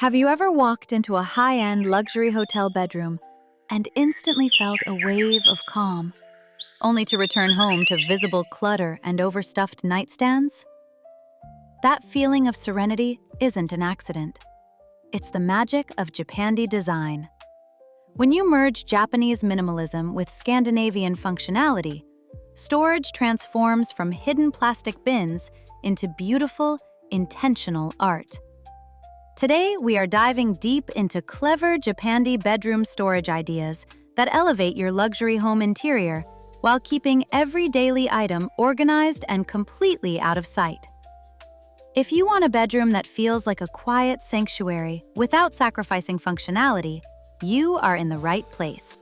Have you ever walked into a high-end luxury hotel bedroom and instantly felt a wave of calm, only to return home to visible clutter and overstuffed nightstands? That feeling of serenity isn't an accident. It's the magic of Japandi design. When you merge Japanese minimalism with Scandinavian functionality, storage transforms from hidden plastic bins into beautiful, intentional art. Today, we are diving deep into clever Japandi bedroom storage ideas that elevate your luxury home interior while keeping every daily item organized and completely out of sight. If you want a bedroom that feels like a quiet sanctuary without sacrificing functionality, you are in the right place.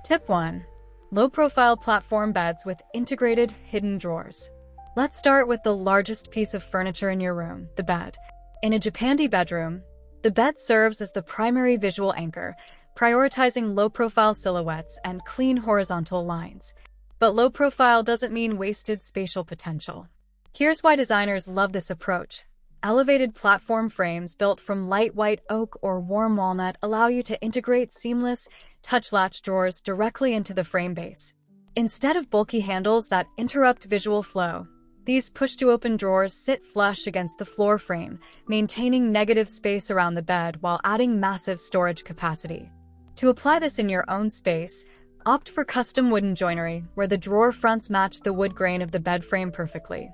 Tip 1. Low-profile platform beds with integrated hidden drawers. Let's start with the largest piece of furniture in your room, the bed. In a Japandi bedroom, the bed serves as the primary visual anchor, prioritizing low-profile silhouettes and clean horizontal lines. But low profile doesn't mean wasted spatial potential. Here's why designers love this approach. Elevated platform frames built from light white oak or warm walnut allow you to integrate seamless touch latch drawers directly into the frame base. Instead of bulky handles that interrupt visual flow, these push-to-open drawers sit flush against the floor frame, maintaining negative space around the bed while adding massive storage capacity. To apply this in your own space, opt for custom wooden joinery, where the drawer fronts match the wood grain of the bed frame perfectly.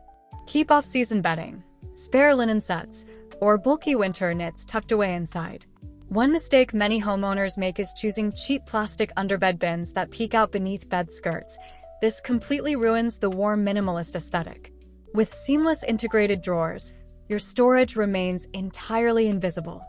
Keep off-season bedding, spare linen sets, or bulky winter knits tucked away inside. One mistake many homeowners make is choosing cheap plastic underbed bins that peek out beneath bed skirts. This completely ruins the warm minimalist aesthetic. With seamless integrated drawers, your storage remains entirely invisible.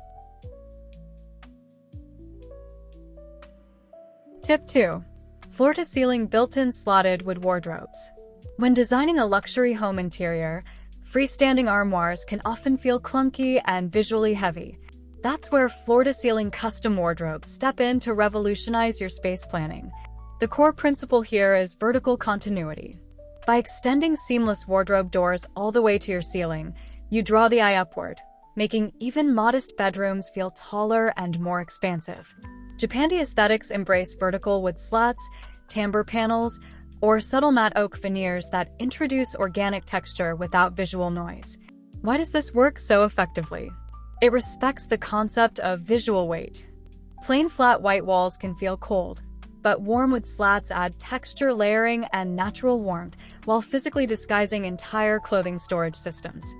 Tip 2. Floor-to-ceiling built-in slotted wood wardrobes. When designing a luxury home interior, freestanding armoires can often feel clunky and visually heavy. That's where floor-to-ceiling custom wardrobes step in to revolutionize your space planning. The core principle here is vertical continuity. By extending seamless wardrobe doors all the way to your ceiling, you draw the eye upward, making even modest bedrooms feel taller and more expansive. Japandi aesthetics embrace vertical wood slats, timber panels, or subtle matte oak veneers that introduce organic texture without visual noise. Why does this work so effectively? It respects the concept of visual weight. Plain flat white walls can feel cold, but warm wood slats add texture, layering, and natural warmth while physically disguising entire clothing storage systems.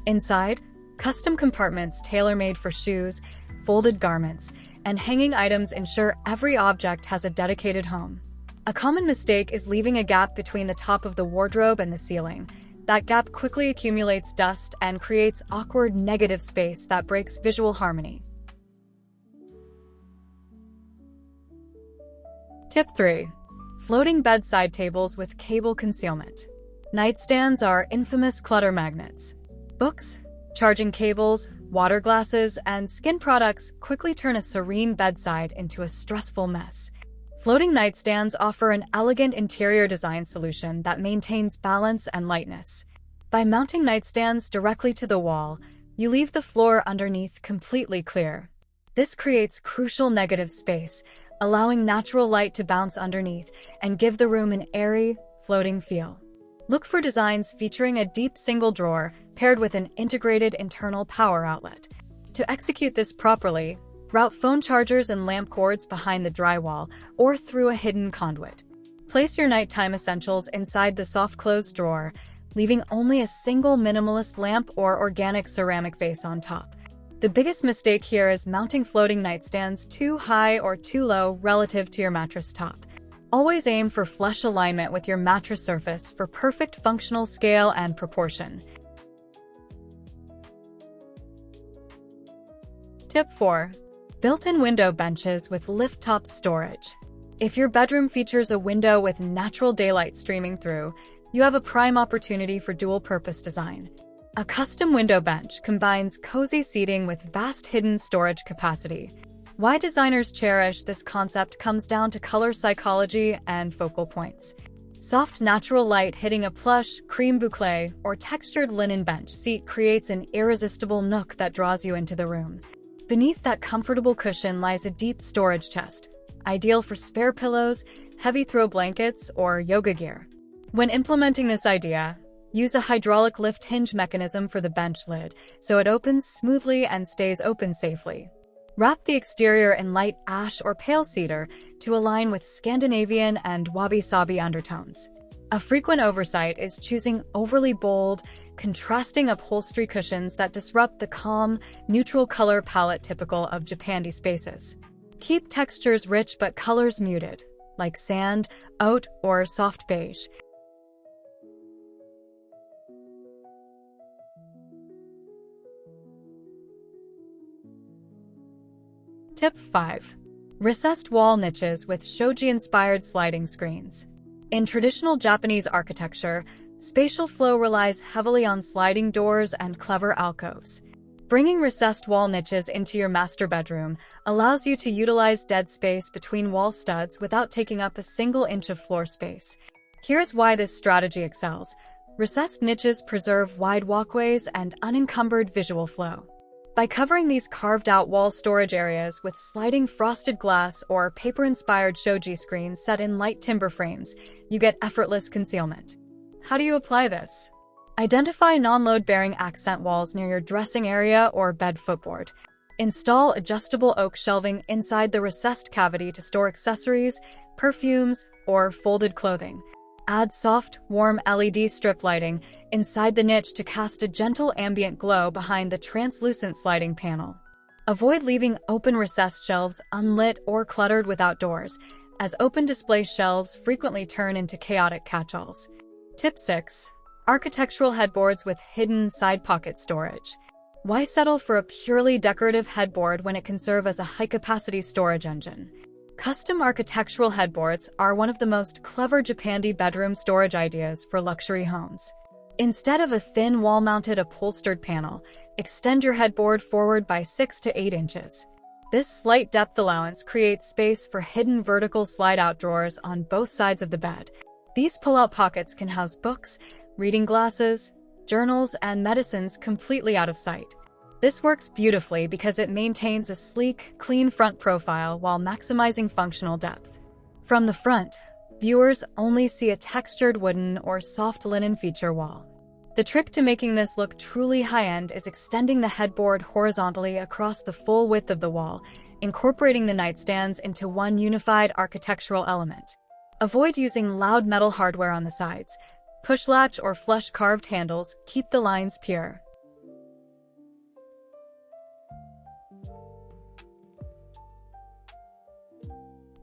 Inside, custom compartments tailor-made for shoes, folded garments, and hanging items ensure every object has a dedicated home. A common mistake is leaving a gap between the top of the wardrobe and the ceiling. That gap quickly accumulates dust and creates awkward negative space that breaks visual harmony. Tip 3. Floating bedside tables with cable concealment. Nightstands are infamous clutter magnets. Books, charging cables, water glasses, and skin products quickly turn a serene bedside into a stressful mess. Floating nightstands offer an elegant interior design solution that maintains balance and lightness. By mounting nightstands directly to the wall, you leave the floor underneath completely clear. This creates crucial negative space, allowing natural light to bounce underneath and give the room an airy, floating feel. Look for designs featuring a deep single drawer paired with an integrated internal power outlet. To execute this properly, route phone chargers and lamp cords behind the drywall or through a hidden conduit. Place your nighttime essentials inside the soft-closed drawer, leaving only a single minimalist lamp or organic ceramic vase on top. The biggest mistake here is mounting floating nightstands too high or too low relative to your mattress top. Always aim for flush alignment with your mattress surface for perfect functional scale and proportion. Tip 4. Built-in window benches with lift-top storage. If your bedroom features a window with natural daylight streaming through, you have a prime opportunity for dual-purpose design. A custom window bench combines cozy seating with vast hidden storage capacity. Why designers cherish this concept comes down to color psychology and focal points. Soft natural light hitting a plush, creme boucle, or textured linen bench seat creates an irresistible nook that draws you into the room. Beneath that comfortable cushion lies a deep storage chest, ideal for spare pillows, heavy throw blankets, or yoga gear. When implementing this idea, use a hydraulic lift hinge mechanism for the bench lid so it opens smoothly and stays open safely. Wrap the exterior in light ash or pale cedar to align with Scandinavian and wabi-sabi undertones. A frequent oversight is choosing overly bold, contrasting upholstery cushions that disrupt the calm, neutral color palette typical of Japandi spaces. Keep textures rich but colors muted, like sand, oat, or soft beige. Tip 5. Recessed wall niches with shoji-inspired sliding screens. In traditional Japanese architecture, spatial flow relies heavily on sliding doors and clever alcoves. Bringing recessed wall niches into your master bedroom allows you to utilize dead space between wall studs without taking up a single inch of floor space. Here's why this strategy excels. Recessed niches preserve wide walkways and unencumbered visual flow. By covering these carved-out wall storage areas with sliding frosted glass or paper-inspired shoji screens set in light timber frames, you get effortless concealment. How do you apply this? Identify non-load-bearing accent walls near your dressing area or bed footboard. Install adjustable oak shelving inside the recessed cavity to store accessories, perfumes, or folded clothing. Add soft, warm LED strip lighting inside the niche to cast a gentle ambient glow behind the translucent sliding panel. Avoid leaving open recessed shelves unlit or cluttered with outdoors, as open display shelves frequently turn into chaotic catch-alls. Tip 6. Architectural headboards with hidden side pocket storage. Why settle for a purely decorative headboard when it can serve as a high-capacity storage engine? Custom architectural headboards are one of the most clever Japandi bedroom storage ideas for luxury homes. Instead of a thin wall-mounted upholstered panel, extend your headboard forward by 6 to 8 inches. This slight depth allowance creates space for hidden vertical slide-out drawers on both sides of the bed. These pull-out pockets can house books, reading glasses, journals, and medicines completely out of sight. This works beautifully because it maintains a sleek, clean front profile while maximizing functional depth. From the front, viewers only see a textured wooden or soft linen feature wall. The trick to making this look truly high-end is extending the headboard horizontally across the full width of the wall, incorporating the nightstands into one unified architectural element. Avoid using loud metal hardware on the sides. Push latch or flush carved handles keep the lines pure.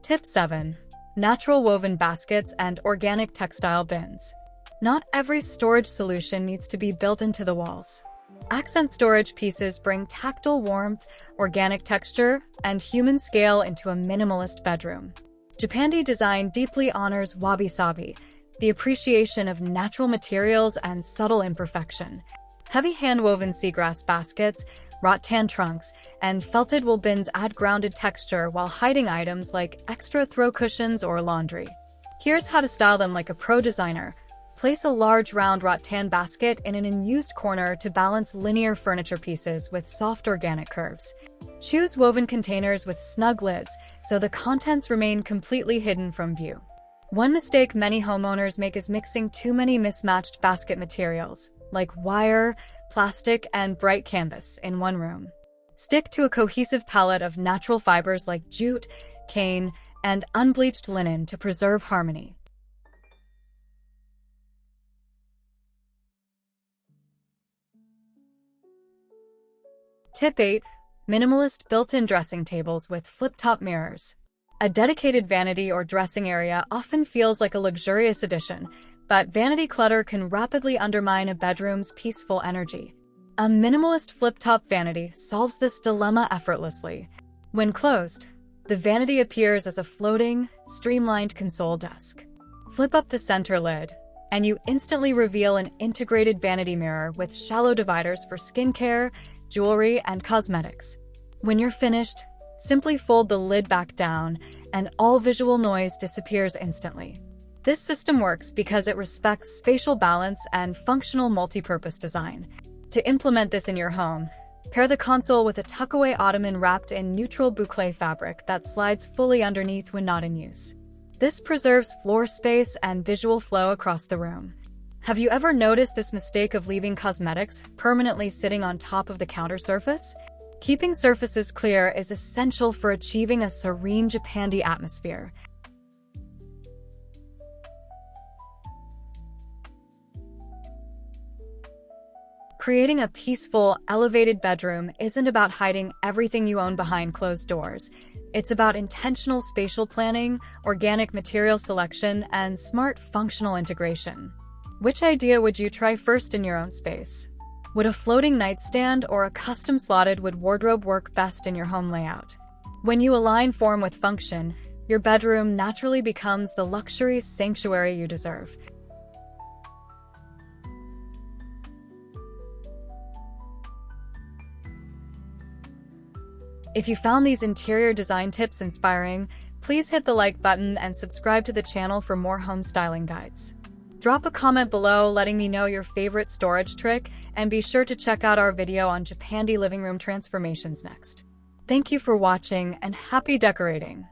Tip 7. Natural woven baskets and organic textile bins. Not every storage solution needs to be built into the walls. Accent storage pieces bring tactile warmth, organic texture, and human scale into a minimalist bedroom. Japandi design deeply honors wabi-sabi, the appreciation of natural materials and subtle imperfection. Heavy hand-woven seagrass baskets, rattan trunks, and felted wool bins add grounded texture while hiding items like extra throw cushions or laundry. Here's how to style them like a pro designer. Place a large round rattan basket in an unused corner to balance linear furniture pieces with soft organic curves. Choose woven containers with snug lids so the contents remain completely hidden from view. One mistake many homeowners make is mixing too many mismatched basket materials, like wire, plastic, and bright canvas, in one room. Stick to a cohesive palette of natural fibers like jute, cane, and unbleached linen to preserve harmony. Tip 8. Minimalist built-in dressing tables with flip-top mirrors. A dedicated vanity or dressing area often feels like a luxurious addition, but vanity clutter can rapidly undermine a bedroom's peaceful energy. A minimalist flip-top vanity solves this dilemma effortlessly. When closed, the vanity appears as a floating, streamlined console desk. Flip up the center lid, and you instantly reveal an integrated vanity mirror with shallow dividers for skincare, jewelry, and cosmetics. When you're finished, Simply fold the lid back down, and all visual noise disappears instantly. This system works because it respects spatial balance and functional multi-purpose design. To implement this in your home, pair the console with a tuckaway ottoman wrapped in neutral boucle fabric that slides fully underneath when not in use. This preserves floor space and visual flow across the room. Have you ever noticed this mistake of leaving cosmetics permanently sitting on top of the counter surface? Keeping surfaces clear is essential for achieving a serene Japandi atmosphere. Creating a peaceful, elevated bedroom isn't about hiding everything you own behind closed doors. It's about intentional spatial planning, organic material selection, and smart functional integration. Which idea would you try first in your own space? Would a floating nightstand or a custom slotted wood wardrobe work best in your home layout? When you align form with function, your bedroom naturally becomes the luxury sanctuary you deserve. If you found these interior design tips inspiring, please hit the like button and subscribe to the channel for more home styling guides. Drop a comment below letting me know your favorite storage trick, and be sure to check out our video on Japandi living room transformations next. Thank you for watching, and happy decorating!